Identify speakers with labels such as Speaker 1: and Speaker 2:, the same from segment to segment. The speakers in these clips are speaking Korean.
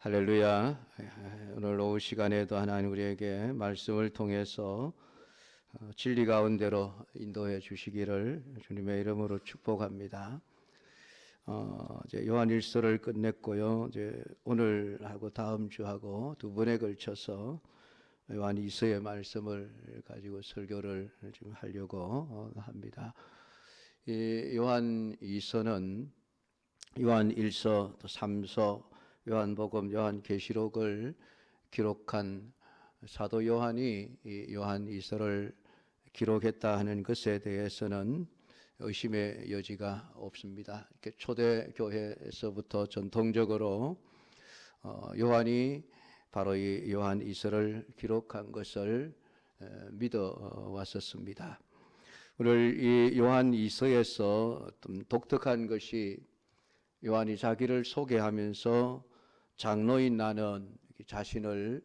Speaker 1: 할렐루야. 오늘 오후 시간에도 하나님 우리에게 말씀을 통해서 진리 가운데로 인도해 주시기를 주님의 이름으로 축복합니다. 이제 요한일서를 끝냈고요. 이제 오늘하고 다음 주하고 두 번에 걸쳐서 요한이서의 말씀을 가지고 설교를 지금 하려고 합니다. 이 요한이서는 요한일서, 또 3서, 요한복음, 요한계시록을 기록한 사도 요한이 이 요한이서를 기록했다 하는 것에 대해서는 의심의 여지가 없습니다. 이렇게 초대교회에서부터 전통적으로 요한이 바로 이 요한이서를 기록한 것을 믿어 왔었습니다. 오늘 이 요한이서에서 좀 독특한 것이 요한이 자기를 소개하면서 장로인 나는 자신을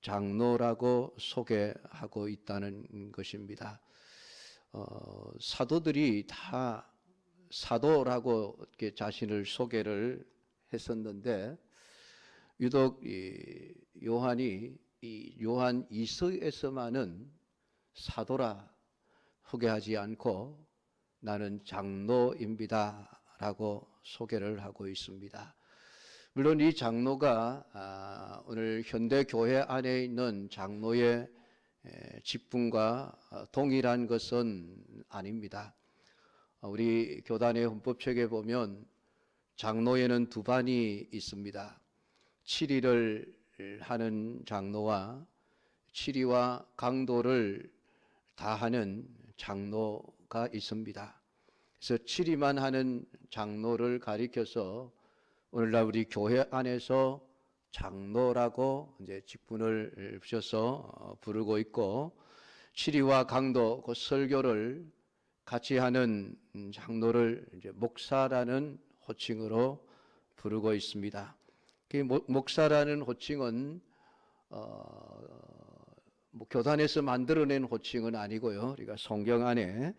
Speaker 1: 장로라고 소개하고 있다는 것입니다. 사도들이 다 사도라고 이렇게 자신을 소개를 했었는데 유독 이 요한이 이 요한이서에서만은 사도라 소개하지 않고 나는 장로입니다라고 소개를 하고 있습니다. 물론 이 장로가 오늘 현대 교회 안에 있는 장로의 직분과 동일한 것은 아닙니다. 우리 교단의 헌법책에 보면 장로에는 두 반이 있습니다. 치리를 하는 장로와 치리와 강도를 다하는 장로가 있습니다. 그래서 치리만 하는 장로를 가리켜서 오늘날 우리 교회 안에서 장로라고 이제 직분을 붙여서 부르고 있고, 치리와 강도, 그 설교를 같이 하는 장로를 이제 목사라는 호칭으로 부르고 있습니다. 그 목사라는 호칭은 뭐 교단에서 만들어낸 호칭은 아니고요. 우리가 성경 안에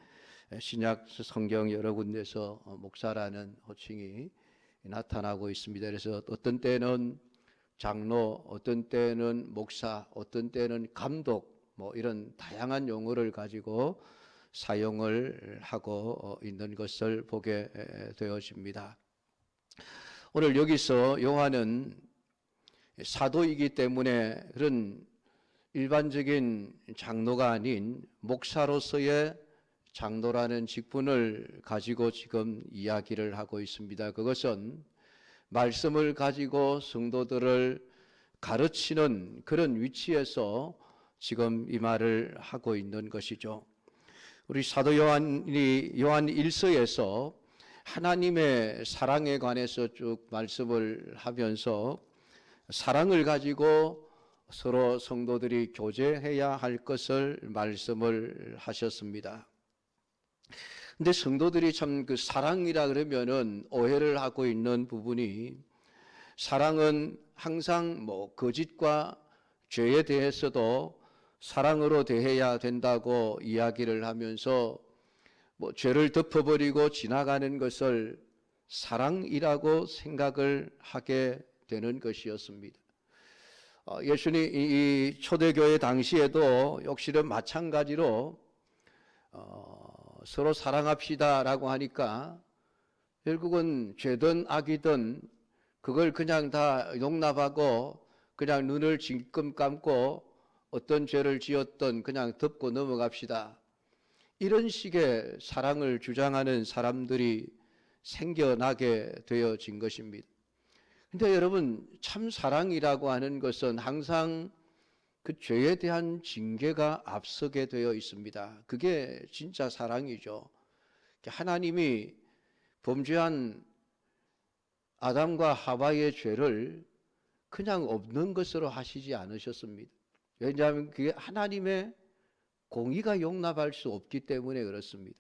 Speaker 1: 신약 성경 여러 군데서 목사라는 호칭이 나타나고 있습니다. 그래서 어떤 때는 장로, 어떤 때는 목사, 어떤 때는 감독, 뭐 이런 다양한 용어를 가지고 사용을 하고 있는 것을 보게 되어집니다. 오늘 여기서 요한은 사도이기 때문에 그런 일반적인 장로가 아닌 목사로서의 장로라는 직분을 가지고 지금 이야기를 하고 있습니다. 그것은 말씀을 가지고 성도들을 가르치는 그런 위치에서 지금 이 말을 하고 있는 것이죠. 우리 사도 요한이 요한 1서에서 하나님의 사랑에 관해서 쭉 말씀을 하면서 사랑을 가지고 서로 성도들이 교제해야 할 것을 말씀을 하셨습니다. 근데 성도들이 참 그 사랑이라 그러면은 오해를 하고 있는 부분이, 사랑은 항상 뭐 거짓과 죄에 대해서도 사랑으로 대해야 된다고 이야기를 하면서 뭐 죄를 덮어버리고 지나가는 것을 사랑이라고 생각을 하게 되는 것이었습니다. 예수님 이 초대교회 당시에도 역시는 마찬가지로 서로 사랑합시다라고 하니까 결국은 죄든 악이든 그걸 그냥 다 용납하고 그냥 눈을 질끔 감고 어떤 죄를 지었든 그냥 덮고 넘어갑시다, 이런 식의 사랑을 주장하는 사람들이 생겨나게 되어진 것입니다. 근데 여러분, 참 사랑이라고 하는 것은 항상 그 죄에 대한 징계가 앞서게 되어 있습니다. 그게 진짜 사랑이죠. 하나님이 범죄한 아담과 하와의 죄를 그냥 없는 것으로 하시지 않으셨습니다. 왜냐하면 그게 하나님의 공의가 용납할 수 없기 때문에 그렇습니다.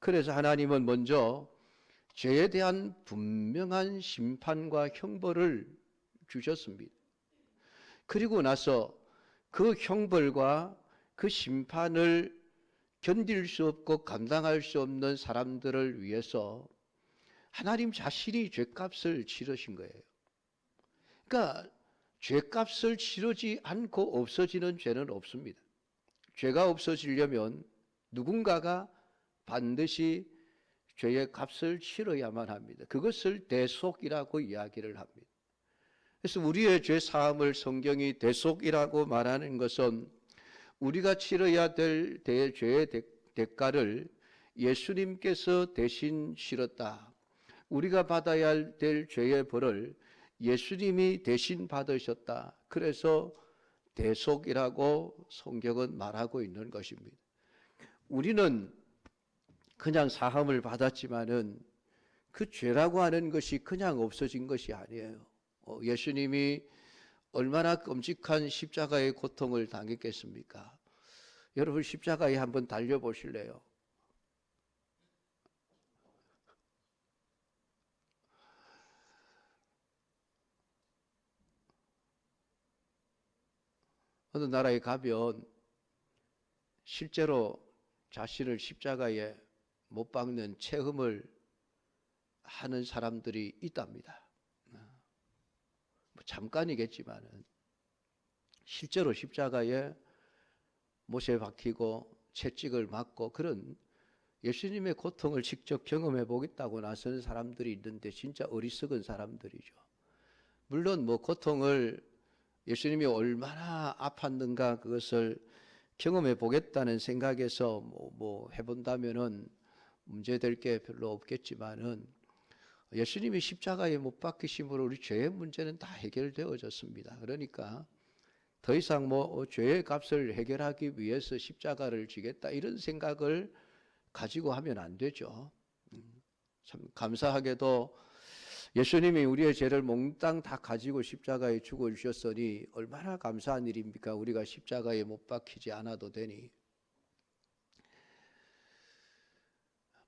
Speaker 1: 그래서 하나님은 먼저 죄에 대한 분명한 심판과 형벌을 주셨습니다. 그리고 나서 그 형벌과 그 심판을 견딜 수 없고 감당할 수 없는 사람들을 위해서 하나님 자신이 죄값을 치르신 거예요. 그러니까 죄값을 치르지 않고 없어지는 죄는 없습니다. 죄가 없어지려면 누군가가 반드시 죄의 값을 치러야만 합니다. 그것을 대속이라고 이야기를 합니다. 그래서 우리의 죄 사함을 성경이 대속이라고 말하는 것은 우리가 치러야 될 죄의 대가를 예수님께서 대신 치렀다. 우리가 받아야 될 죄의 벌을 예수님이 대신 받으셨다. 그래서 대속이라고 성경은 말하고 있는 것입니다. 우리는 그냥 사함을 받았지만은 그 죄라고 하는 것이 그냥 없어진 것이 아니에요. 예수님이 얼마나 끔찍한 십자가의 고통을 당했겠습니까? 여러분 십자가에 한번 달려보실래요? 어느 나라에 가면 실제로 자신을 십자가에 못 박는 체험을 하는 사람들이 있답니다. 잠깐이겠지만은 실제로 십자가에 못에 박히고 채찍을 맞고 그런 예수님의 고통을 직접 경험해 보겠다고 나서는 사람들이 있는데 진짜 어리석은 사람들이죠. 물론 고통을 예수님이 얼마나 아팠는가 그것을 경험해 보겠다는 생각에서 해본다면은 문제될 게 별로 없겠지만은 예수님이 십자가에 못 박히심으로 우리 죄의 문제는 다 해결되어졌습니다. 그러니까 더 이상 죄의 값을 해결하기 위해서 십자가를 지겠다 이런 생각을 가지고 하면 안 되죠. 참 감사하게도 예수님이 우리의 죄를 몽땅 다 가지고 십자가에 죽어주셨으니 얼마나 감사한 일입니까? 우리가 십자가에 못 박히지 않아도 되니.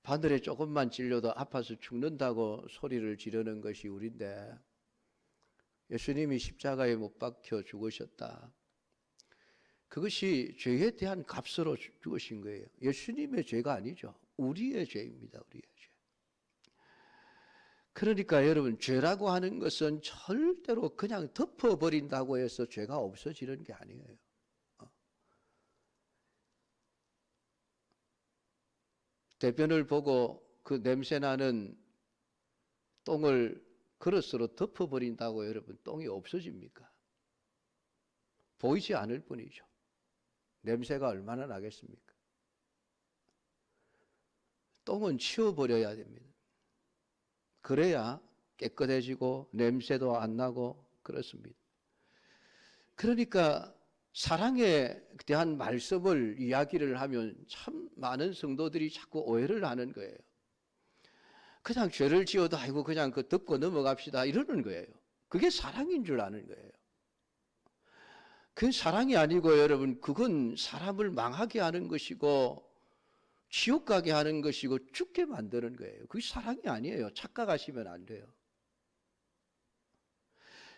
Speaker 1: 바늘에 조금만 찔려도 아파서 죽는다고 소리를 지르는 것이 우리인데 예수님이 십자가에 못 박혀 죽으셨다. 그것이 죄에 대한 값으로 죽으신 거예요. 예수님의 죄가 아니죠. 우리의 죄입니다. 우리의 죄. 그러니까 여러분 죄라고 하는 것은 절대로 그냥 덮어버린다고 해서 죄가 없어지는 게 아니에요. 대변을 보고 그 냄새나는 똥을 그릇으로 덮어버린다고 여러분 똥이 없어집니까? 보이지 않을 뿐이죠. 냄새가 얼마나 나겠습니까? 똥은 치워버려야 됩니다. 그래야 깨끗해지고 냄새도 안 나고 그렇습니다. 그러니까 사랑에 대한 말씀을 이야기를 하면 참 많은 성도들이 자꾸 오해를 하는 거예요. 그냥 죄를 지어도 아이고 그냥 덮고 넘어갑시다 이러는 거예요. 그게 사랑인 줄 아는 거예요. 그건 사랑이 아니고 여러분 그건 사람을 망하게 하는 것이고 지옥 가게 하는 것이고 죽게 만드는 거예요. 그게 사랑이 아니에요. 착각하시면 안 돼요.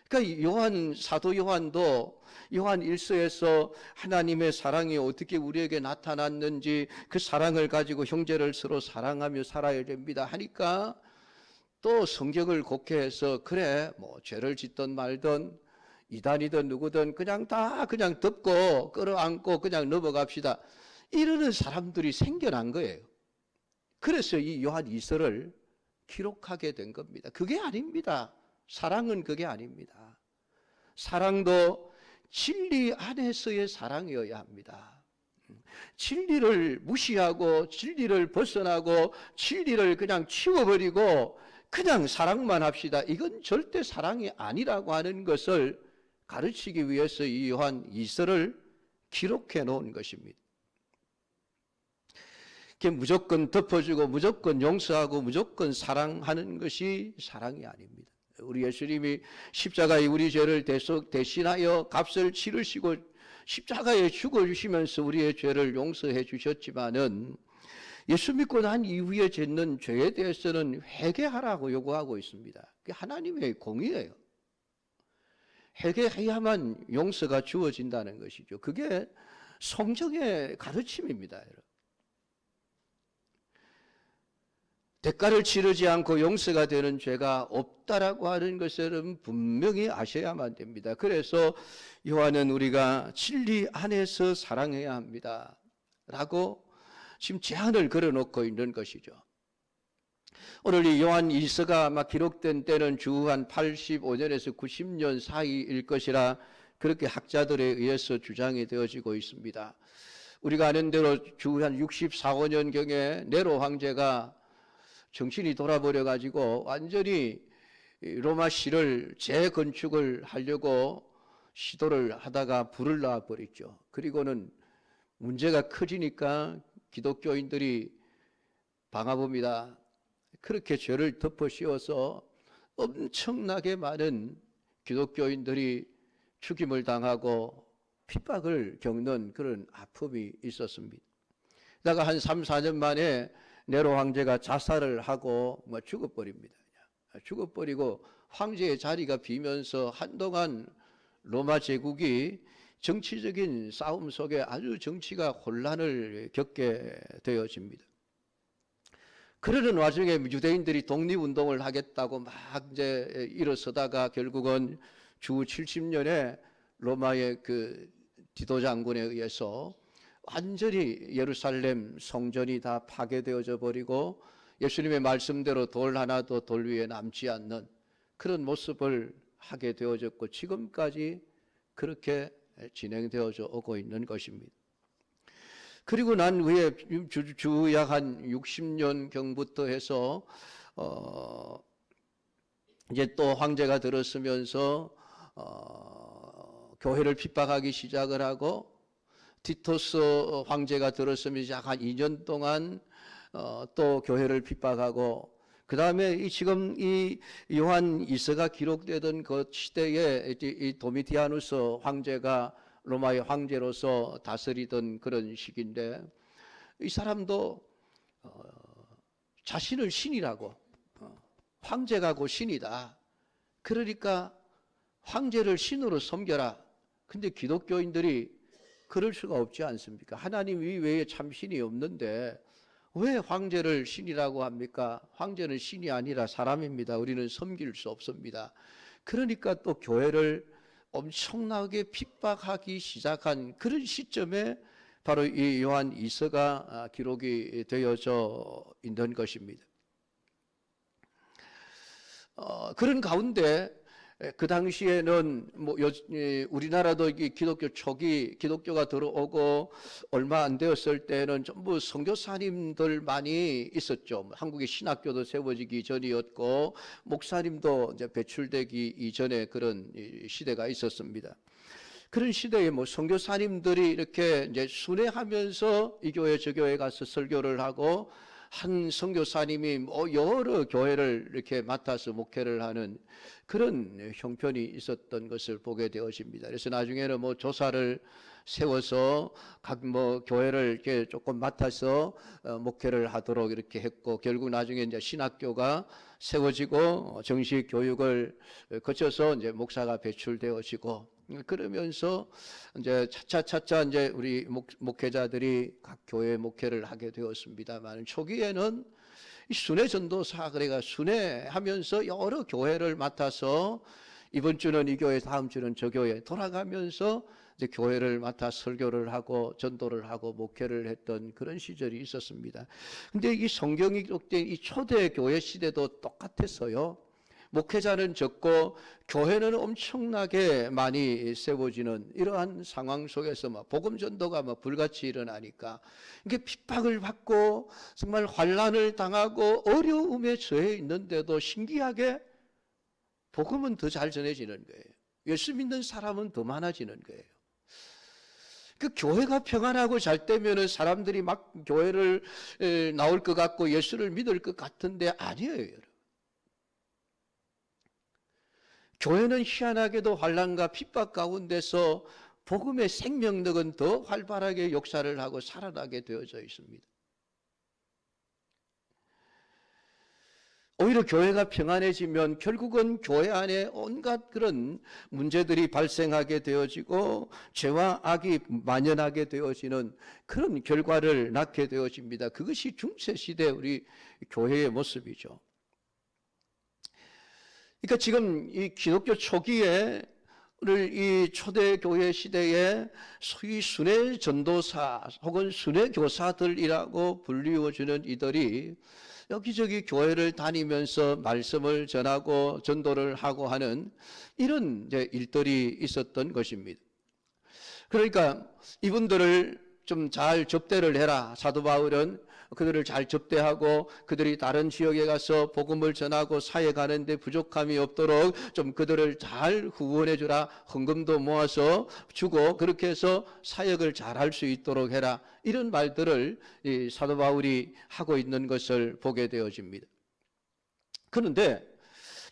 Speaker 1: 그러니까 사도 요한도 요한 1서에서 하나님의 사랑이 어떻게 우리에게 나타났는지 그 사랑을 가지고 형제를 서로 사랑하며 살아야 됩니다 하니까 또 성경을 곡해해서 그래 죄를 짓든 말든 이단이든 누구든 그냥 다 그냥 덮고 끌어안고 그냥 넘어갑시다 이러는 사람들이 생겨난 거예요. 그래서 이 요한 2서를 기록하게 된 겁니다. 그게 아닙니다. 사랑은 그게 아닙니다. 사랑도 진리 안에서의 사랑이어야 합니다. 진리를 무시하고 진리를 벗어나고 진리를 그냥 치워버리고 그냥 사랑만 합시다. 이건 절대 사랑이 아니라고 하는 것을 가르치기 위해서 이 요한 2서를 기록해 놓은 것입니다. 무조건 덮어주고 무조건 용서하고 무조건 사랑하는 것이 사랑이 아닙니다. 우리 예수님이 십자가에 우리 죄를 대신하여 값을 치르시고 십자가에 죽어주시면서 우리의 죄를 용서해 주셨지만은 예수 믿고 난 이후에 짓는 죄에 대해서는 회개하라고 요구하고 있습니다. 그게 하나님의 공의예요. 회개해야만 용서가 주어진다는 것이죠. 그게 성경의 가르침입니다. 여러분. 대가를 치르지 않고 용서가 되는 죄가 없다라고 하는 것을 분명히 아셔야만 됩니다. 그래서 요한은 우리가 진리 안에서 사랑해야 합니다 라고 지금 제안을 걸어놓고 있는 것이죠. 오늘 이 요한 1서가 아마 기록된 때는 주 한 85년에서 90년 사이일 것이라 그렇게 학자들에 의해서 주장이 되어지고 있습니다. 우리가 아는 대로 주 한 64, 5년경에 네로 황제가 정신이 돌아버려 가지고 완전히 로마 시를 재건축을 하려고 시도를 하다가 불을 놔 버렸죠. 그리고는 문제가 커지니까 기독교인들이 방화봅니다. 그렇게 죄를 덮어 씌워서 엄청나게 많은 기독교인들이 죽임을 당하고 핍박을 겪는 그런 아픔이 있었습니다. 그러다가 한 3, 4년 만에 네로 황제가 자살을 하고 죽어버립니다. 죽어버리고 황제의 자리가 비면서 한동안 로마 제국이 정치적인 싸움 속에 아주 정치가 혼란을 겪게 되어집니다. 그러는 와중에 유대인들이 독립운동을 하겠다고 막 이제 일어서다가 결국은 주 70년에 로마의 그 디도 장군에 의해서 완전히 예루살렘 성전이 다 파괴되어져 버리고 예수님의 말씀대로 돌 하나도 돌 위에 남지 않는 그런 모습을 하게 되어졌고 지금까지 그렇게 진행되어져 오고 있는 것입니다. 그리고 난 후에 주 약 한 60년 경부터 해서 이제 또 황제가 들었으면서 교회를 핍박하기 시작을 하고 티토스 황제가 들었으면서 약 한 2년 동안 또 교회를 핍박하고 그 다음에 지금 이 요한 1서가 기록되던 그 시대에 이 도미티아누스 황제가 로마의 황제로서 다스리던 그런 시기인데 이 사람도 자신을 신이라고 황제가 곧 신이다. 그러니까 황제를 신으로 섬겨라. 근데 기독교인들이 그럴 수가 없지 않습니까? 하나님 외에 참 신이 없는데 왜 황제를 신이라고 합니까? 황제는 신이 아니라 사람입니다. 우리는 섬길 수 없습니다. 그러니까 또 교회를 엄청나게 핍박하기 시작한 그런 시점에 바로 이 요한 2서가 기록이 되어져 있는 것입니다. 그런 가운데 그 당시에는 우리나라도 기독교 초기 기독교가 들어오고 얼마 안 되었을 때는 전부 선교사님들만이 있었죠. 한국의 신학교도 세워지기 전이었고 목사님도 이제 배출되기 이전에 그런 시대가 있었습니다. 그런 시대에 선교사님들이 이렇게 이제 순회하면서 이 교회 저 교회 가서 설교를 하고 한 선교사님이 여러 교회를 이렇게 맡아서 목회를 하는 그런 형편이 있었던 것을 보게 되어집니다. 그래서 나중에는 조사를 세워서 각 교회를 이렇게 조금 맡아서 목회를 하도록 이렇게 했고 결국 나중에 이제 신학교가 세워지고 정식 교육을 거쳐서 이제 목사가 배출되어지고 그러면서 이제 차차 이제 우리 목회자들이 각 교회 목회를 하게 되었습니다만 초기에는 이 순회 전도사 그래가 순회하면서 여러 교회를 맡아서 이번 주는 이 교회 다음 주는 저 교회 돌아가면서 이제 교회를 맡아 설교를 하고 전도를 하고 목회를 했던 그런 시절이 있었습니다. 근데 이 성경이 기록된 이 초대 교회 시대도 똑같았어요. 목회자는 적고 교회는 엄청나게 많이 세워지는 이러한 상황 속에서 복음 전도가 불같이 일어나니까 이게 핍박을 받고 정말 환난을 당하고 어려움에 처해 있는데도 신기하게 복음은 더 잘 전해지는 거예요. 예수 믿는 사람은 더 많아지는 거예요. 그 교회가 평안하고 잘 되면은 사람들이 막 교회를 나올 것 같고 예수를 믿을 것 같은데 아니에요, 여러분. 교회는 희한하게도 환난과 핍박 가운데서 복음의 생명력은 더 활발하게 역사를 하고 살아나게 되어져 있습니다. 오히려 교회가 평안해지면 결국은 교회 안에 온갖 그런 문제들이 발생하게 되어지고 죄와 악이 만연하게 되어지는 그런 결과를 낳게 되어집니다. 그것이 중세시대 우리 교회의 모습이죠. 그러니까 지금 이 기독교 초기에 이 초대교회 시대에 소위 순회 전도사 혹은 순회 교사들이라고 불리워지는 이들이 여기저기 교회를 다니면서 말씀을 전하고 전도를 하고 하는 이런 이제 일들이 있었던 것입니다. 그러니까 이분들을 좀 잘 접대를 해라. 사도 바울은 그들을 잘 접대하고 그들이 다른 지역에 가서 복음을 전하고 사회 가는데 부족함이 없도록 좀 그들을 잘 후원해 주라. 헌금도 모아서 주고 그렇게 해서 사역을 잘 할 수 있도록 해라. 이런 말들을 이 사도 바울이 하고 있는 것을 보게 되어집니다. 그런데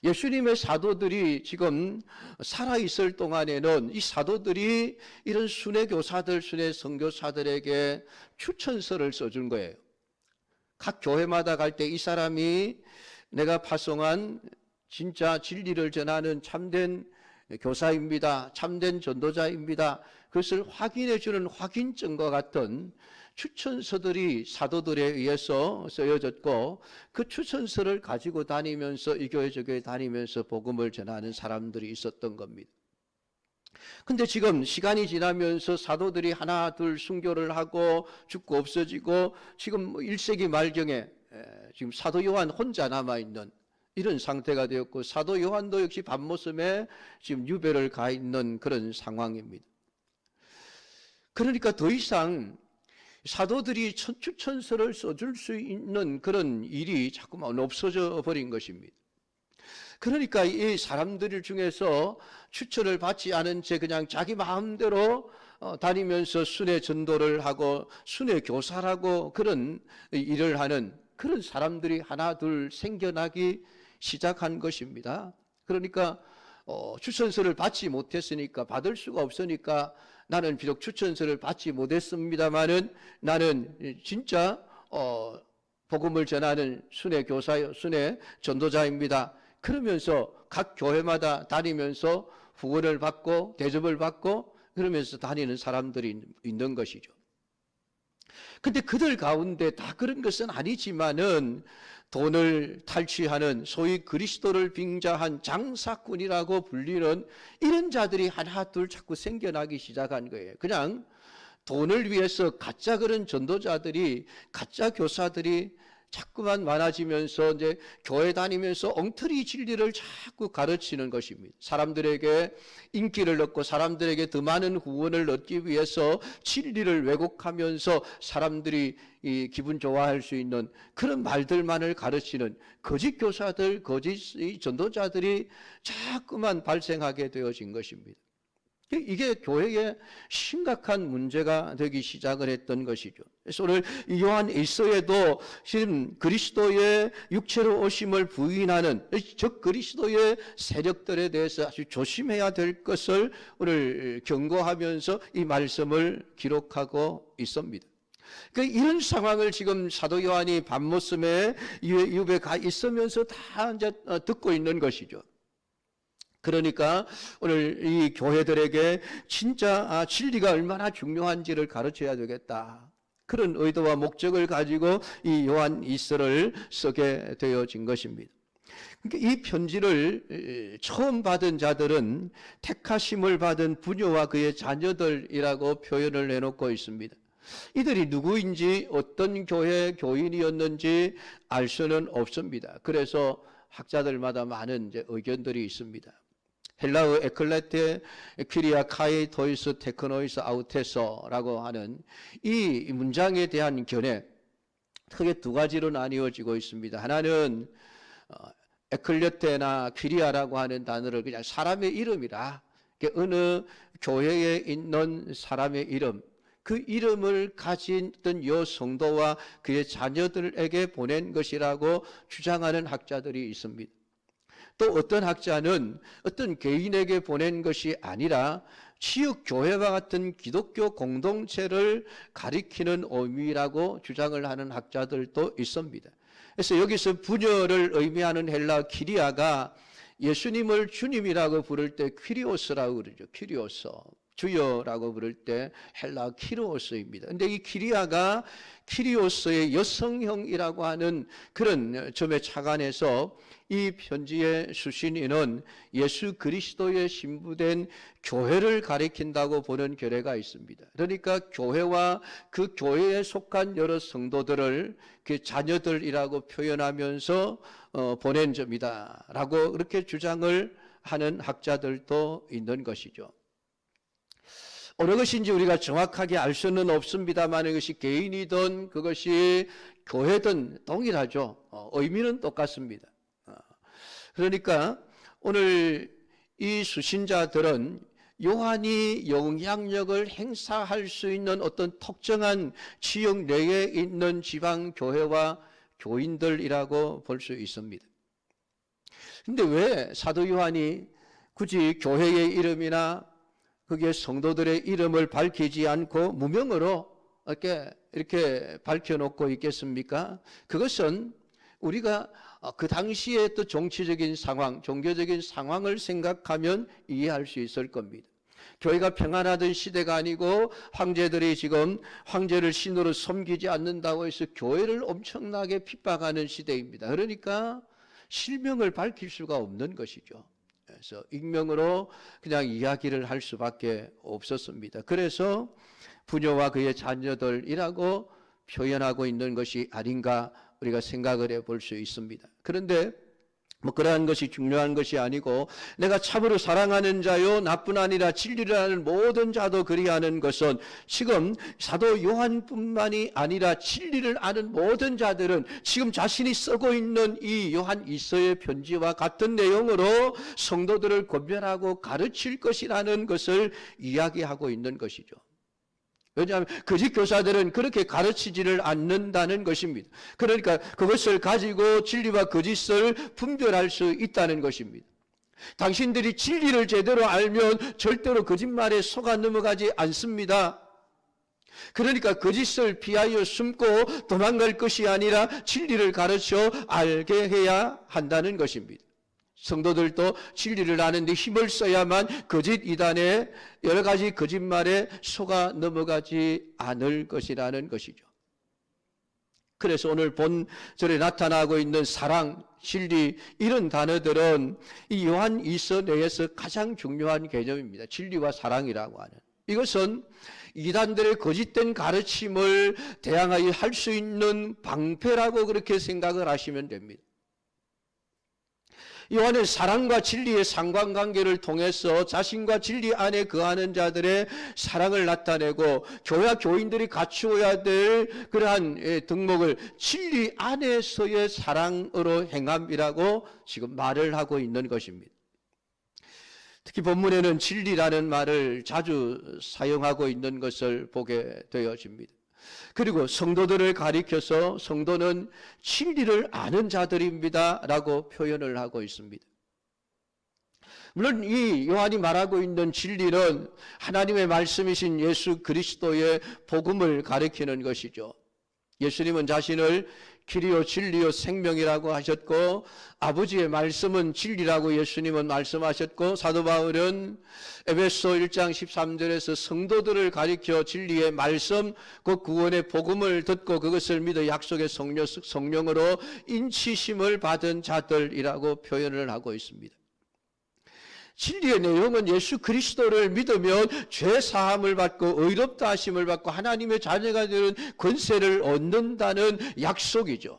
Speaker 1: 예수님의 사도들이 지금 살아있을 동안에는 이 사도들이 이런 순회 교사들, 순회 선교사들에게 추천서를 써준 거예요. 각 교회마다 갈 때 이 사람이 내가 파송한 진짜 진리를 전하는 참된 교사입니다. 참된 전도자입니다. 그것을 확인해 주는 확인증과 같은 추천서들이 사도들에 의해서 쓰여졌고 그 추천서를 가지고 다니면서 이 교회 저 교회 다니면서 복음을 전하는 사람들이 있었던 겁니다. 근데 지금 시간이 지나면서 사도들이 하나 둘 순교를 하고 죽고 없어지고 지금 1세기 말경에 지금 사도 요한 혼자 남아있는 이런 상태가 되었고 사도 요한도 역시 밤모섬에 지금 유배를 가 있는 그런 상황입니다. 그러니까 더 이상 사도들이 추천서를 써줄 수 있는 그런 일이 자꾸만 없어져 버린 것입니다. 그러니까 이 사람들 중에서 추천을 받지 않은 채 그냥 자기 마음대로 다니면서 순회 전도를 하고 순회 교사라고 그런 일을 하는 그런 사람들이 하나 둘 생겨나기 시작한 것입니다. 그러니까 추천서를 받지 못했으니까 받을 수가 없으니까 나는 비록 추천서를 받지 못했습니다마는 나는 진짜 복음을 전하는 순회 교사요, 순회 전도자입니다. 그러면서 각 교회마다 다니면서 후원을 받고 대접을 받고 그러면서 다니는 사람들이 있는 것이죠. 근데 그들 가운데 다 그런 것은 아니지만은 돈을 탈취하는 소위 그리스도를 빙자한 장사꾼이라고 불리는 이런 자들이 하나 둘 자꾸 생겨나기 시작한 거예요. 그냥 돈을 위해서 가짜 그런 전도자들이 가짜 교사들이 자꾸만 많아지면서 이제 교회 다니면서 엉터리 진리를 자꾸 가르치는 것입니다. 사람들에게 인기를 얻고 사람들에게 더 많은 후원을 얻기 위해서 진리를 왜곡하면서 사람들이 기분 좋아할 수 있는 그런 말들만을 가르치는 거짓 교사들, 거짓 전도자들이 자꾸만 발생하게 되어진 것입니다. 이게 교회에 심각한 문제가 되기 시작을 했던 것이죠. 그래서 오늘 요한 1서에도 지금 그리스도의 육체로 오심을 부인하는 즉 그리스도의 세력들에 대해서 아주 조심해야 될 것을 오늘 경고하면서 이 말씀을 기록하고 있습니다. 그러니까 이런 상황을 지금 사도 요한이 밤모섬에 유배 가 있으면서 다 이제 듣고 있는 것이죠. 그러니까 오늘 이 교회들에게 진짜 진리가 얼마나 중요한지를 가르쳐야 되겠다. 그런 의도와 목적을 가지고 이 요한 1서를 쓰게 되어진 것입니다. 그러니까 이 편지를 처음 받은 자들은 택하심을 받은 부녀와 그의 자녀들이라고 표현을 해놓고 있습니다. 이들이 누구인지 어떤 교회 교인이었는지 알 수는 없습니다. 그래서 학자들마다 많은 이제 의견들이 있습니다. 헬라어 에클레테 퀴리아 카이 토이스 테크노이스 아우테서라고 하는 이 문장에 대한 견해 크게 두 가지로 나뉘어지고 있습니다. 하나는 에클레테나 퀴리아라고 하는 단어를 그냥 사람의 이름이라 어느 교회에 있는 사람의 이름 그 이름을 가진 어떤 여성도와 그의 자녀들에게 보낸 것이라고 주장하는 학자들이 있습니다. 또 어떤 학자는 어떤 개인에게 보낸 것이 아니라 지역 교회와 같은 기독교 공동체를 가리키는 의미라고 주장을 하는 학자들도 있습니다. 그래서 여기서 부녀를 의미하는 헬라 키리아가 예수님을 주님이라고 부를 때 퀴리오스라고 그러죠. 퀴리오스. 주여라고 부를 때 헬라 키리오스입니다. 근데 이 키리아가 키리오스의 여성형이라고 하는 그런 점에 착안해서 이 편지의 수신인은 예수 그리스도의 신부된 교회를 가리킨다고 보는 결례가 있습니다. 그러니까 교회와 그 교회에 속한 여러 성도들을 그 자녀들이라고 표현하면서 보낸 점이다라고 그렇게 주장을 하는 학자들도 있는 것이죠. 어느 것인지 우리가 정확하게 알 수는 없습니다만 이것이 개인이든 그것이 교회든 동일하죠. 의미는 똑같습니다. 그러니까 오늘 이 수신자들은 요한이 영향력을 행사할 수 있는 어떤 특정한 지역 내에 있는 지방 교회와 교인들이라고 볼 수 있습니다. 근데 왜 사도 요한이 굳이 교회의 이름이나 그게 성도들의 이름을 밝히지 않고 무명으로 이렇게 밝혀놓고 있겠습니까? 그것은 우리가 그 당시의 또 정치적인 상황, 종교적인 상황을 생각하면 이해할 수 있을 겁니다. 교회가 평안하던 시대가 아니고 황제들이 지금 황제를 신으로 섬기지 않는다고 해서 교회를 엄청나게 핍박하는 시대입니다. 그러니까 실명을 밝힐 수가 없는 것이죠. 그래서 익명으로 그냥 이야기를 할 수밖에 없었습니다. 그래서 부녀와 그의 자녀들이라고 표현하고 있는 것이 아닌가 우리가 생각을 해볼 수 있습니다. 그런데 그러한 것이 중요한 것이 아니고 내가 참으로 사랑하는 자요 나뿐 아니라 진리를 아는 모든 자도 그리하는 것은 지금 사도 요한뿐만이 아니라 진리를 아는 모든 자들은 지금 자신이 쓰고 있는 이 요한 이서의 편지와 같은 내용으로 성도들을 권면하고 가르칠 것이라는 것을 이야기하고 있는 것이죠. 왜냐하면 거짓 교사들은 그렇게 가르치지를 않는다는 것입니다. 그러니까 그것을 가지고 진리와 거짓을 분별할 수 있다는 것입니다. 당신들이 진리를 제대로 알면 절대로 거짓말에 속아 넘어가지 않습니다. 그러니까 거짓을 피하여 숨고 도망갈 것이 아니라 진리를 가르쳐 알게 해야 한다는 것입니다. 성도들도 진리를 아는 데 힘을 써야만 거짓 이단의 여러 가지 거짓말에 속아 넘어가지 않을 것이라는 것이죠. 그래서 오늘 본절에 나타나고 있는 사랑, 진리 이런 단어들은 이 요한 이서 내에서 가장 중요한 개념입니다. 진리와 사랑이라고 하는. 이것은 이단들의 거짓된 가르침을 대항하여 할 수 있는 방패라고 그렇게 생각을 하시면 됩니다. 요한은 사랑과 진리의 상관관계를 통해서 자신과 진리 안에 거하는 자들의 사랑을 나타내고 교회와 교인들이 갖추어야 될 그러한 덕목을 진리 안에서의 사랑으로 행함이라고 지금 말을 하고 있는 것입니다. 특히 본문에는 진리라는 말을 자주 사용하고 있는 것을 보게 되어집니다. 그리고 성도들을 가리켜서 성도는 진리를 아는 자들입니다 라고 표현을 하고 있습니다. 물론 이 요한이 말하고 있는 진리는 하나님의 말씀이신 예수 그리스도의 복음을 가리키는 것이죠. 예수님은 자신을 길이요 진리요 생명이라고 하셨고 아버지의 말씀은 진리라고 예수님은 말씀하셨고 사도 바울은 에베소 1장 13절에서 성도들을 가리켜 진리의 말씀 그 구원의 복음을 듣고 그것을 믿어 약속의 성령으로 인치심을 받은 자들이라고 표현을 하고 있습니다. 진리의 내용은 예수 그리스도를 믿으면 죄 사함을 받고 의롭다 하심을 받고 하나님의 자녀가 되는 권세를 얻는다는 약속이죠.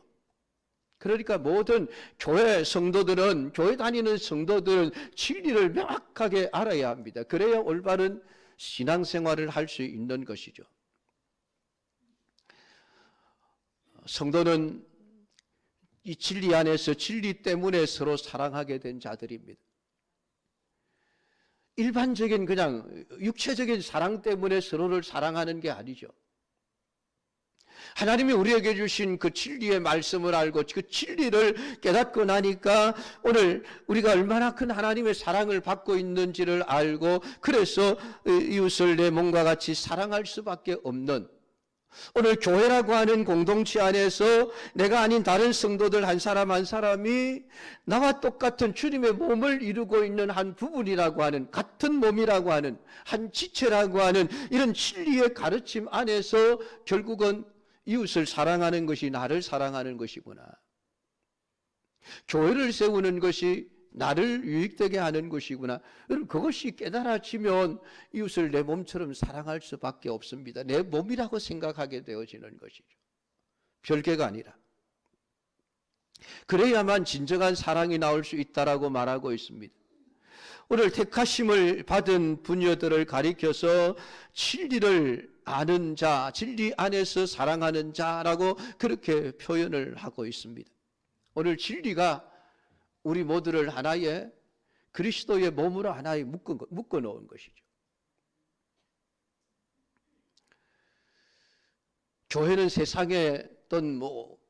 Speaker 1: 그러니까 모든 교회 성도들은 교회 다니는 성도들은 진리를 명확하게 알아야 합니다. 그래야 올바른 신앙생활을 할 수 있는 것이죠. 성도는 이 진리 안에서 진리 때문에 서로 사랑하게 된 자들입니다. 일반적인 그냥 육체적인 사랑 때문에 서로를 사랑하는 게 아니죠. 하나님이 우리에게 주신 그 진리의 말씀을 알고 그 진리를 깨닫고 나니까 오늘 우리가 얼마나 큰 하나님의 사랑을 받고 있는지를 알고 그래서 이웃을 내 몸과 같이 사랑할 수밖에 없는 오늘 교회라고 하는 공동체 안에서 내가 아닌 다른 성도들 한 사람 한 사람이 나와 똑같은 주님의 몸을 이루고 있는 한 부분이라고 하는, 같은 몸이라고 하는, 한 지체라고 하는 이런 진리의 가르침 안에서 결국은 이웃을 사랑하는 것이 나를 사랑하는 것이구나. 교회를 세우는 것이 나를 유익되게 하는 것이구나. 그것이 깨달아지면 이웃을 내 몸처럼 사랑할 수밖에 없습니다. 내 몸이라고 생각하게 되어지는 것이죠. 별개가 아니라. 그래야만 진정한 사랑이 나올 수 있다라고 말하고 있습니다. 오늘 택하심을 받은 부녀들을 가리켜서 진리를 아는 자, 진리 안에서 사랑하는 자라고 그렇게 표현을 하고 있습니다. 오늘 진리가 우리 모두를 하나의 그리스도의 몸으로 하나에 묶어 놓은 것이죠. 교회는 세상의 어떤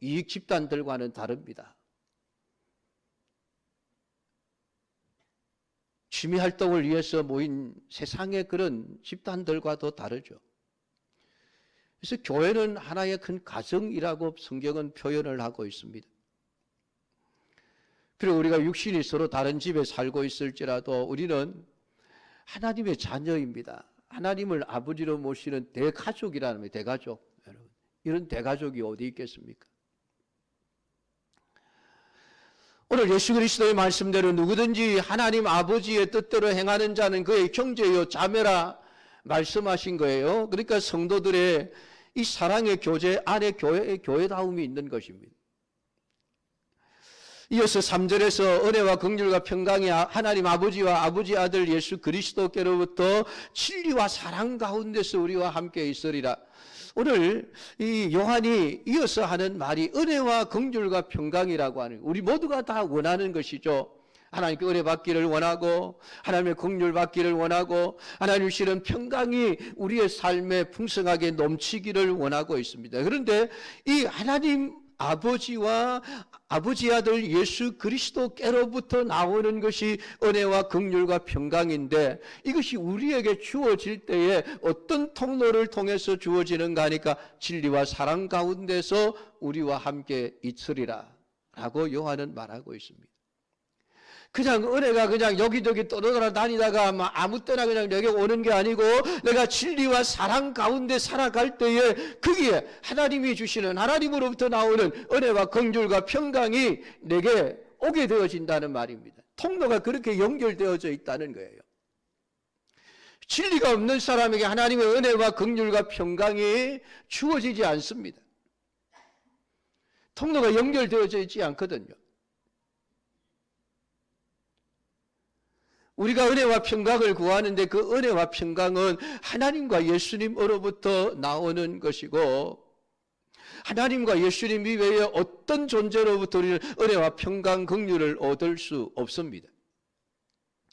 Speaker 1: 이익 집단들과는 다릅니다. 취미 활동을 위해서 모인 세상의 그런 집단들과도 다르죠. 그래서 교회는 하나의 큰 가정이라고 성경은 표현을 하고 있습니다. 그리고 우리가 육신이 서로 다른 집에 살고 있을지라도 우리는 하나님의 자녀입니다. 하나님을 아버지로 모시는 대가족이라는 거예요. 대가족. 여러분, 이런 대가족이 어디 있겠습니까? 오늘 예수 그리스도의 말씀대로 누구든지 하나님 아버지의 뜻대로 행하는 자는 그의 형제요 자매라 말씀하신 거예요. 그러니까 성도들의 이 사랑의 교제 안에 교회다움이 있는 것입니다. 이어서 3절에서 은혜와 긍휼과 평강이 하나님 아버지와 아버지 아들 예수 그리스도께로부터 진리와 사랑 가운데서 우리와 함께 있으리라. 오늘 이 요한이 이어서 하는 말이 은혜와 긍휼과 평강이라고 하는, 우리 모두가 다 원하는 것이죠. 하나님께 은혜 받기를 원하고 하나님의 긍휼 받기를 원하고 하나님 주시는 평강이 우리의 삶에 풍성하게 넘치기를 원하고 있습니다. 그런데 이 하나님 아버지와 아버지 아들 예수 그리스도께로부터 나오는 것이 은혜와 긍휼과 평강인데, 이것이 우리에게 주어질 때에 어떤 통로를 통해서 주어지는가 하니까 진리와 사랑 가운데서 우리와 함께 있으리라 라고 요한은 말하고 있습니다. 그냥 은혜가 그냥 여기저기 떠돌아 다니다가 아무 때나 그냥 내게 오는 게 아니고, 내가 진리와 사랑 가운데 살아갈 때에 거기에 하나님이 주시는, 하나님으로부터 나오는 은혜와 긍휼과 평강이 내게 오게 되어진다는 말입니다. 통로가 그렇게 연결되어져 있다는 거예요. 진리가 없는 사람에게 하나님의 은혜와 긍휼과 평강이 주어지지 않습니다. 통로가 연결되어져 있지 않거든요. 우리가 은혜와 평강을 구하는데 그 은혜와 평강은 하나님과 예수님으로부터 나오는 것이고, 하나님과 예수님 이외에 어떤 존재로부터 우리는 은혜와 평강, 긍휼을 얻을 수 없습니다.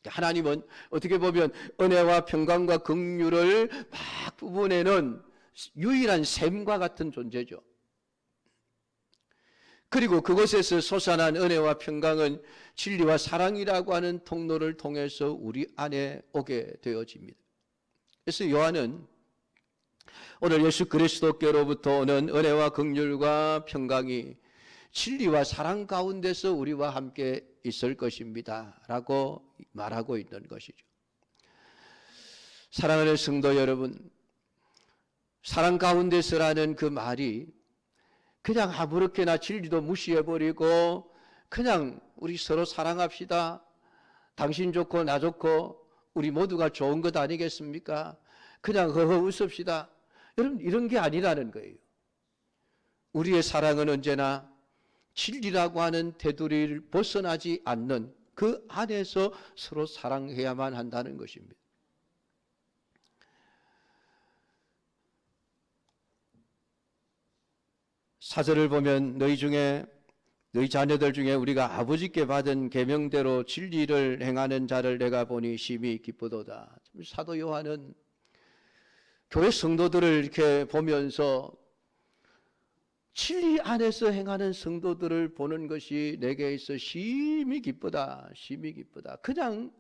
Speaker 1: 하나님은 어떻게 보면 은혜와 평강과 긍휼을 막 부분에는 유일한 샘과 같은 존재죠. 그리고 그곳에서 솟아난 은혜와 평강은 진리와 사랑이라고 하는 통로를 통해서 우리 안에 오게 되어집니다. 그래서 요한은 오늘 예수 그리스도께로부터 오는 은혜와 긍휼과 평강이 진리와 사랑 가운데서 우리와 함께 있을 것입니다 라고 말하고 있는 것이죠. 사랑하는 성도 여러분, 사랑 가운데서라는 그 말이 그냥 아무렇게나 진리도 무시해버리고 그냥 우리 서로 사랑합시다, 당신 좋고 나 좋고 우리 모두가 좋은 것 아니겠습니까? 그냥 허허 웃읍시다, 여러분, 이런 게 아니라는 거예요. 우리의 사랑은 언제나 진리라고 하는 테두리를 벗어나지 않는 그 안에서 서로 사랑해야만 한다는 것입니다. 사절을 보면 너희 자녀들 중에 우리가 아버지께 받은 계명대로 진리를 행하는 자를 내가 보니 심히 기쁘도다. 사도 요한은 교회 성도들을 이렇게 보면서 진리 안에서 행하는 성도들을 보는 것이 내게 있어 심히 기쁘다, 심히 기쁘다. 그냥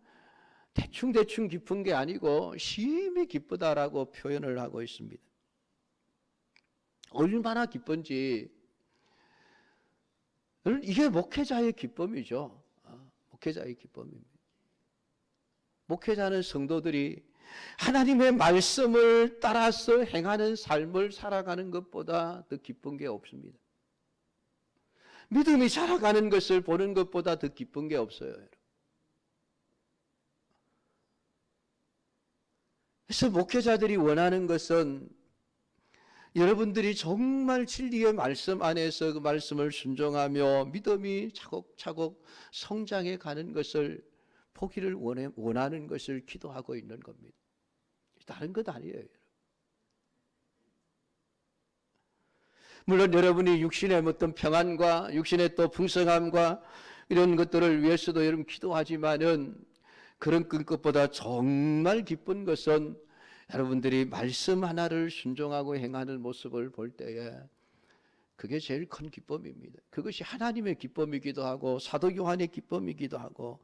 Speaker 1: 대충 기쁜 게 아니고 심히 기쁘다라고 표현을 하고 있습니다. 얼마나 기쁜지. 이게 목회자의 기쁨이죠. 목회자의 기쁨입니다. 목회자는 성도들이 하나님의 말씀을 따라서 행하는 삶을 살아가는 것보다 더 기쁜 게 없습니다. 믿음이 자라가는 것을 보는 것보다 더 기쁜 게 없어요. 그래서 목회자들이 원하는 것은 여러분들이 정말 진리의 말씀 안에서 그 말씀을 순종하며 믿음이 차곡차곡 성장해 가는 것을 보기를 원하는 것을 기도하고 있는 겁니다. 다른 것 아니에요. 물론 여러분이 육신의 어떤 평안과 육신의 또 풍성함과 이런 것들을 위해서도 여러분 기도하지만은 그런 것보다 정말 기쁜 것은 여러분들이 말씀 하나를 순종하고 행하는 모습을 볼 때에 그게 제일 큰 기쁨입니다. 그것이 하나님의 기쁨이기도 하고 사도 요한의 기쁨이기도 하고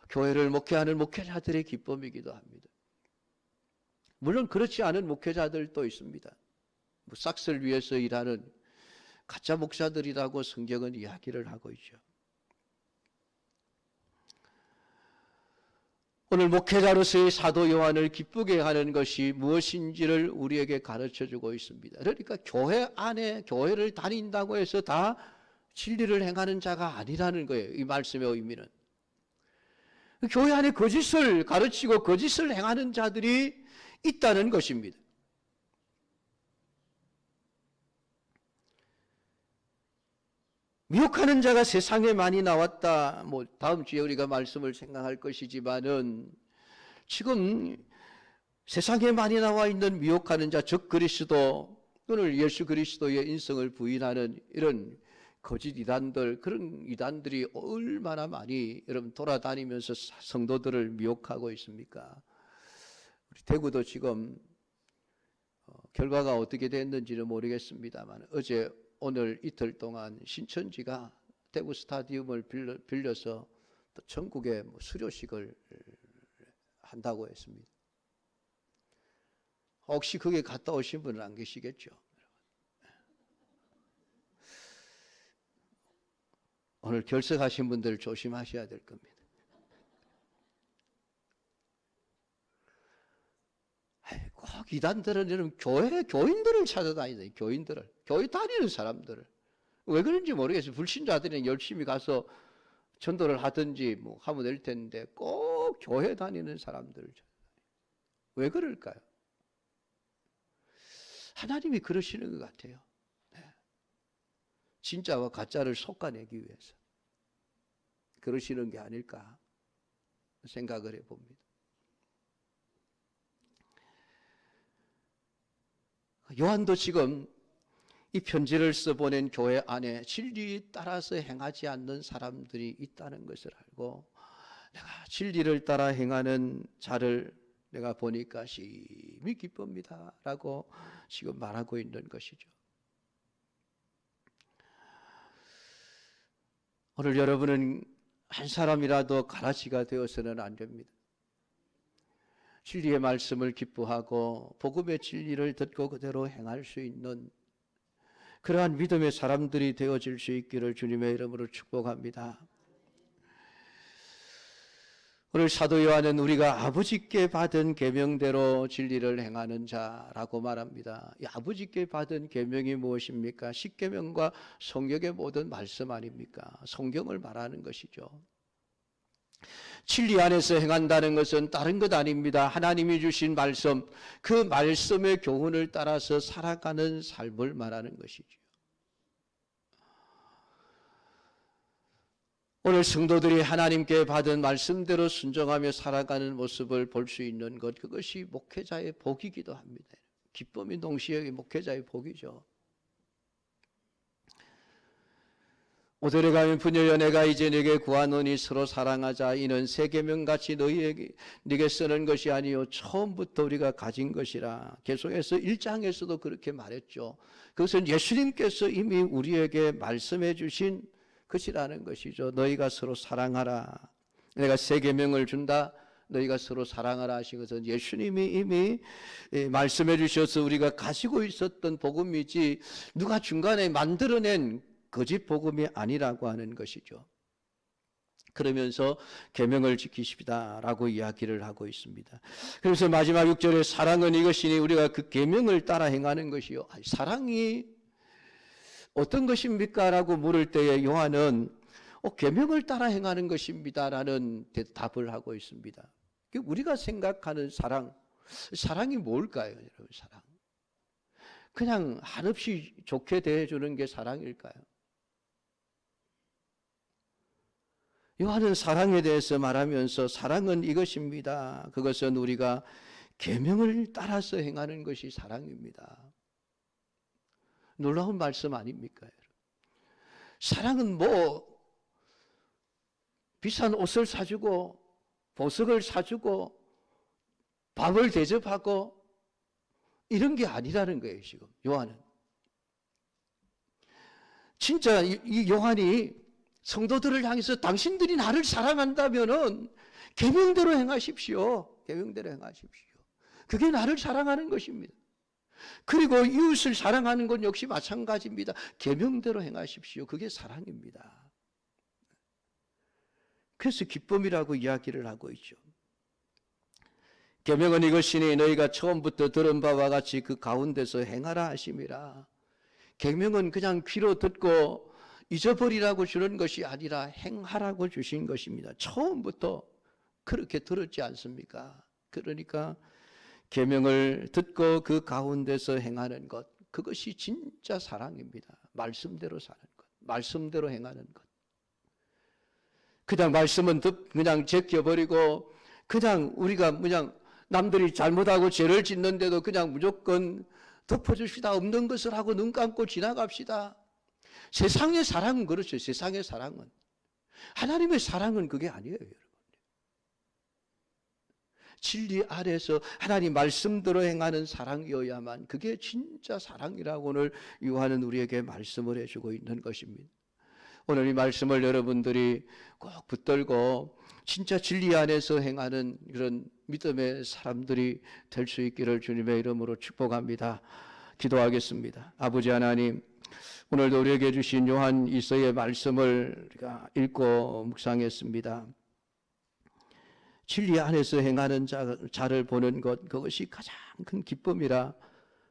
Speaker 1: 교회를 목회하는 목회자들의 기쁨이기도 합니다. 물론 그렇지 않은 목회자들도 있습니다. 싹스를 위해서 일하는 가짜 목사들이라고 성경은 이야기를 하고 있죠. 오늘 목회자로서의 사도 요한을 기쁘게 하는 것이 무엇인지를 우리에게 가르쳐주고 있습니다. 그러니까 교회 안에 교회를 다닌다고 해서 다 진리를 행하는 자가 아니라는 거예요. 이 말씀의 의미는. 교회 안에 거짓을 가르치고 거짓을 행하는 자들이 있다는 것입니다. 미혹하는 자가 세상에 많이 나왔다. 다음 주에 우리가 말씀을 생각할 것이지만은 지금 세상에 많이 나와 있는 미혹하는 자, 즉 그리스도 또는 예수 그리스도의 인성을 부인하는 이런 거짓 이단들, 그런 이단들이 얼마나 많이 여러분 돌아다니면서 성도들을 미혹하고 있습니까? 우리 대구도 지금 결과가 어떻게 됐는지는 모르겠습니다만 어제 오늘 이틀 동안 신천지가 대구 스타디움을 빌려서 또 전국에 수료식을 한다고 했습니다. 혹시 거기에 갔다 오신 분은 안 계시겠죠? 오늘 결석하신 분들 조심하셔야 될 겁니다. 꼭 이단들은 여러분 교인들을 찾아다니는 교인들을, 교회 다니는 사람들을. 왜 그런지 모르겠어요. 불신자들이 열심히 가서 전도를 하든지 하면 될 텐데 꼭 교회 다니는 사람들을 찾아다니는. 왜 그럴까요? 하나님이 그러시는 것 같아요. 네. 진짜와 가짜를 솎아내기 위해서 그러시는 게 아닐까 생각을 해봅니다. 요한도 지금 이 편지를 써보낸 교회 안에 진리에 따라서 행하지 않는 사람들이 있다는 것을 알고 내가 진리를 따라 행하는 자를 내가 보니까 심히 기쁩니다 라고 지금 말하고 있는 것이죠. 오늘 여러분은 한 사람이라도 가라지가 되어서는 안 됩니다. 진리의 말씀을 기뻐하고 복음의 진리를 듣고 그대로 행할 수 있는 그러한 믿음의 사람들이 되어질 수 있기를 주님의 이름으로 축복합니다. 오늘 사도 요한은 우리가 아버지께 받은 계명대로 진리를 행하는 자라고 말합니다. 이 아버지께 받은 계명이 무엇입니까? 십계명과 성경의 모든 말씀 아닙니까? 성경을 말하는 것이죠. 진리 안에서 행한다는 것은 다른 것 아닙니다. 하나님이 주신 말씀, 그 말씀의 교훈을 따라서 살아가는 삶을 말하는 것이죠. 오늘 성도들이 하나님께 받은 말씀대로 순종하며 살아가는 모습을 볼 수 있는 것, 그것이 목회자의 복이기도 합니다. 기쁨이 동시에 목회자의 복이죠. 오늘에 가면 부녀여 내가 이제 네게 구하노니 서로 사랑하자. 이는 새 계명같이 네게 쓰는 것이 아니요 처음부터 우리가 가진 것이라. 계속해서 1장에서도 그렇게 말했죠. 그것은 예수님께서 이미 우리에게 말씀해 주신 것이라는 것이죠. 너희가 서로 사랑하라. 내가 새 계명을 준다. 너희가 서로 사랑하라 하신 것은 예수님이 이미 말씀해 주셔서 우리가 가지고 있었던 복음이지 누가 중간에 만들어낸 거짓 복음이 아니라고 하는 것이죠. 그러면서 계명을 지키십시다라고 이야기를 하고 있습니다. 그래서 마지막 6절에 사랑은 이것이니 우리가 그 계명을 따라 행하는 것이요. 사랑이 어떤 것입니까? 라고 물을 때에 요한은 계명을 따라 행하는 것입니다라는 대답을 하고 있습니다. 우리가 생각하는 사랑이 뭘까요? 여러분, 사랑. 그냥 한없이 좋게 대해주는 게 사랑일까요? 요한은 사랑에 대해서 말하면서 사랑은 이것입니다. 그것은 우리가 계명을 따라서 행하는 것이 사랑입니다. 놀라운 말씀 아닙니까? 여러분? 사랑은 뭐 비싼 옷을 사주고 보석을 사주고 밥을 대접하고 이런 게 아니라는 거예요. 지금 요한은 진짜 이 요한이 성도들을 향해서 당신들이 나를 사랑한다면은 계명대로 행하십시오. 계명대로 행하십시오. 그게 나를 사랑하는 것입니다. 그리고 이웃을 사랑하는 건 역시 마찬가지입니다. 계명대로 행하십시오. 그게 사랑입니다. 그래서 기쁨이라고 이야기를 하고 있죠. 계명은 이것이니 너희가 처음부터 들은 바와 같이 그 가운데서 행하라 하심이라. 계명은 그냥 귀로 듣고 잊어버리라고 주는 것이 아니라 행하라고 주신 것입니다. 처음부터 그렇게 들었지 않습니까? 그러니까 계명을 듣고 그 가운데서 행하는 것, 그것이 진짜 사랑입니다. 말씀대로 사는 것, 말씀대로 행하는 것. 그냥 말씀은 그냥 제껴버리고 그냥 우리가 그냥 남들이 잘못하고 죄를 짓는데도 그냥 무조건 덮어줍시다. 없는 것을 하고 눈 감고 지나갑시다. 세상의 사랑은 그렇죠. 세상의 사랑은. 하나님의 사랑은 그게 아니에요, 여러분. 진리 아래서 하나님 말씀대로 행하는 사랑이어야만 그게 진짜 사랑이라고 오늘 요한은 우리에게 말씀을 해주고 있는 것입니다. 오늘 이 말씀을 여러분들이 꼭 붙들고 진짜 진리 안에서 행하는 그런 믿음의 사람들이 될 수 있기를 주님의 이름으로 축복합니다. 기도하겠습니다. 아버지 하나님, 오늘도 우리에게 주신 요한 이서의 말씀을 우리가 읽고 묵상했습니다. 진리 안에서 행하는 자를 보는 것, 그것이 가장 큰 기쁨이라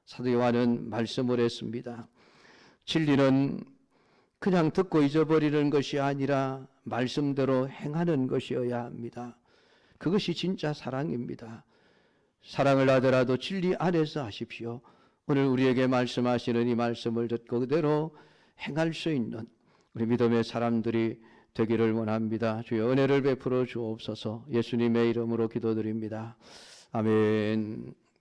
Speaker 1: 사도 요한은 말씀을 했습니다. 진리는 그냥 듣고 잊어버리는 것이 아니라 말씀대로 행하는 것이어야 합니다. 그것이 진짜 사랑입니다. 사랑을 하더라도 진리 안에서 하십시오. 오늘 우리에게 말씀하시는 이 말씀을 듣고 그대로 행할 수 있는 우리 믿음의 사람들이 되기를 원합니다. 주여 은혜를 베풀어 주옵소서. 예수님의 이름으로 기도드립니다. 아멘.